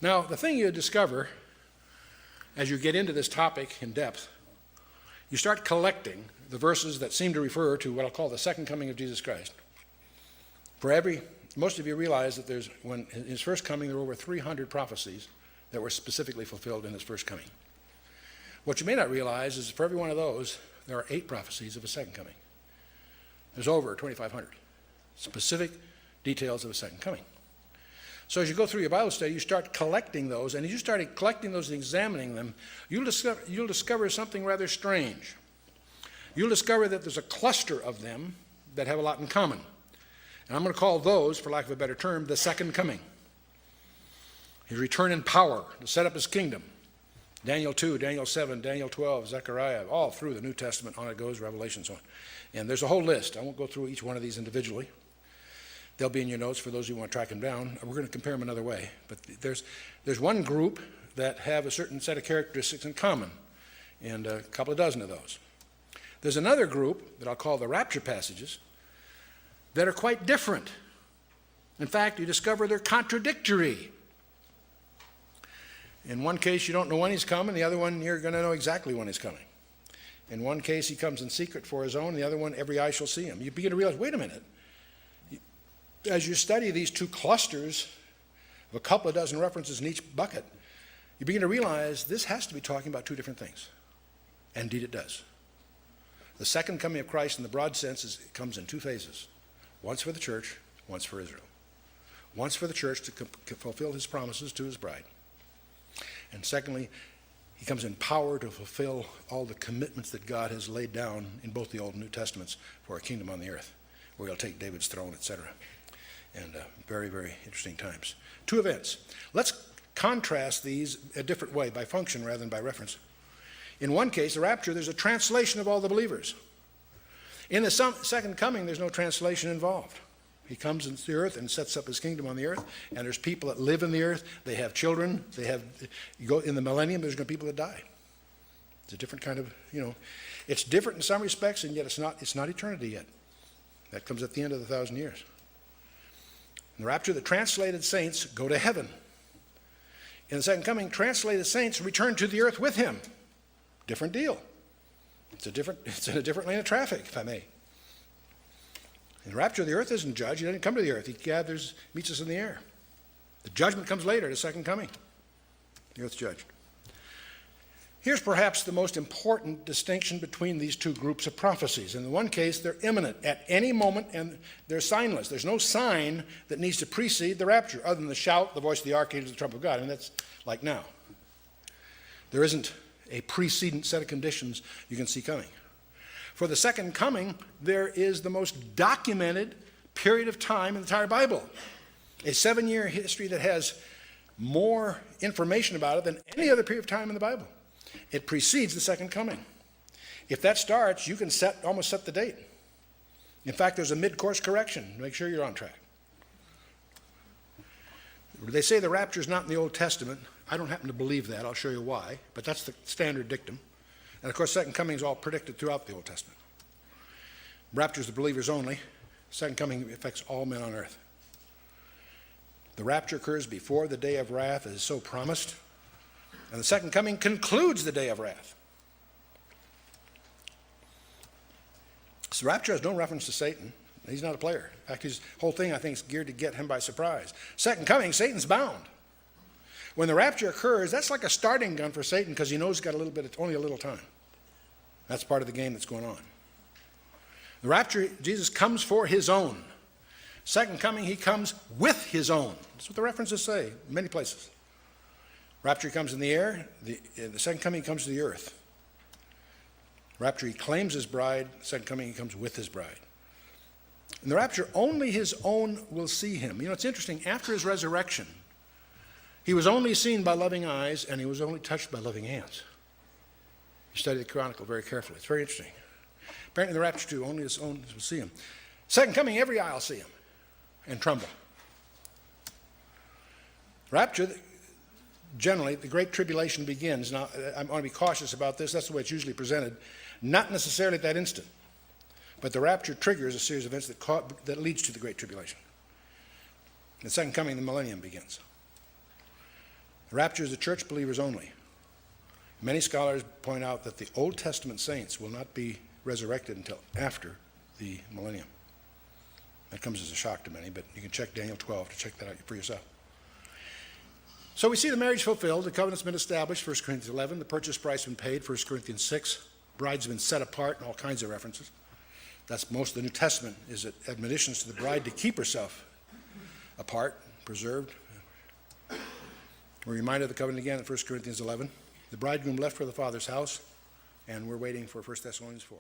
Now, the thing you discover as you get into this topic in depth, you start collecting the verses that seem to refer to what I'll call the second coming of Jesus Christ. Most of you realize that when in his first coming, there were over 300 prophecies that were specifically fulfilled in his first coming. What you may not realize is for every one of those, there are 8 prophecies of a second coming. There's over 2,500 specific details of a second coming. So as you go through your Bible study, you start collecting those, and as you start collecting those and examining them, you'll discover something rather strange. You'll discover that there's a cluster of them that have a lot in common. And I'm going to call those, for lack of a better term, the second coming. His return in power to set up his kingdom. Daniel 2, Daniel 7, Daniel 12, Zechariah, all through the New Testament, on it goes, Revelation, so on. And there's a whole list. I won't go through each one of these individually. They'll be in your notes for those who want to track them down. We're going to compare them another way. But there's one group that have a certain set of characteristics in common, and a couple of dozen of those. There's another group that I'll call the Rapture passages that are quite different. In fact, you discover they're contradictory. In one case, you don't know when he's coming. The other one, you're going to know exactly when he's coming. In one case, he comes in secret for his own. The other one, every eye shall see him. You begin to realize, wait a minute. As you study these two clusters of a couple of dozen references in each bucket, you begin to realize this has to be talking about two different things. And indeed it does. The second coming of Christ in the broad sense it comes in two phases. Once for the church, once for Israel. Once for the church to fulfill his promises to his bride. And secondly, he comes in power to fulfill all the commitments that God has laid down in both the Old and New Testaments for a kingdom on the earth, where he'll take David's throne, etc. And very, very interesting times. Two events. Let's contrast these a different way, by function rather than by reference. In one case, the rapture, there's a translation of all the believers. In the second coming, there's no translation involved. He comes into the earth and sets up his kingdom on the earth, and there's people that live in the earth. They have children. You go in the millennium, there's going to be people that die. It's a different kind of, it's different in some respects, and yet it's not eternity yet. That comes at the end of the 1,000 years. In the rapture, the translated saints go to heaven. In the second coming, translated saints return to the earth with him. Different deal. It's in a different lane of traffic, if I may. In the rapture, the earth isn't judged. He doesn't come to the earth. He meets us in the air. The judgment comes later, the second coming. The earth's judged. Here's perhaps the most important distinction between these two groups of prophecies. In the one case, they're imminent at any moment, and they're signless. There's no sign that needs to precede the rapture, other than the shout, the voice of the archangel, the trump of God. And that's like now. There isn't a precedent set of conditions you can see coming. For the second coming, there is the most documented period of time in the entire Bible. A 7-year history that has more information about it than any other period of time in the Bible. It precedes the second coming. If that starts, you can almost set the date. In fact, there's a mid-course correction to make sure you're on track. They say the rapture is not in the Old Testament. I don't happen to believe that. I'll show you why. But that's the standard dictum. And of course, second coming is all predicted throughout the Old Testament. Rapture is the believers only. Second coming affects all men on earth. The rapture occurs before the day of wrath is so promised. And the second coming concludes the day of wrath. So rapture has no reference to Satan. He's not a player. In fact, his whole thing, I think, is geared to get him by surprise. Second coming, Satan's bound. When the rapture occurs, that's like a starting gun for Satan because he knows he's got only a little time. That's part of the game that's going on. The rapture, Jesus comes for his own. Second coming, he comes with his own. That's what the references say in many places. Rapture comes in the air. The second coming, he comes to the earth. Rapture, he claims his bride. Second coming, he comes with his bride. In the rapture, only his own will see him. It's interesting. After his resurrection, he was only seen by loving eyes, and he was only touched by loving hands. You study the Chronicle very carefully. It's very interesting. Apparently, in the rapture, too, only his own will see him. Second coming, every eye will see him and tremble. Rapture, generally, the Great Tribulation begins. Now, I want to be cautious about this. That's the way it's usually presented. Not necessarily at that instant. But the rapture triggers a series of events that leads to the Great Tribulation. The second coming, the millennium begins. The rapture is the church believers only. Many scholars point out that the Old Testament saints will not be resurrected until after the millennium. That comes as a shock to many, but you can check Daniel 12 to check that out for yourself. So we see the marriage fulfilled, the covenant's been established, 1 Corinthians 11, the purchase price has been paid, 1 Corinthians 6, bride's been set apart, and all kinds of references. That's most of the New Testament, is admonitions to the bride to keep herself apart, preserved. We're reminded of the covenant again in 1 Corinthians 11. The bridegroom left for the Father's house, and we're waiting for 1 Thessalonians 4.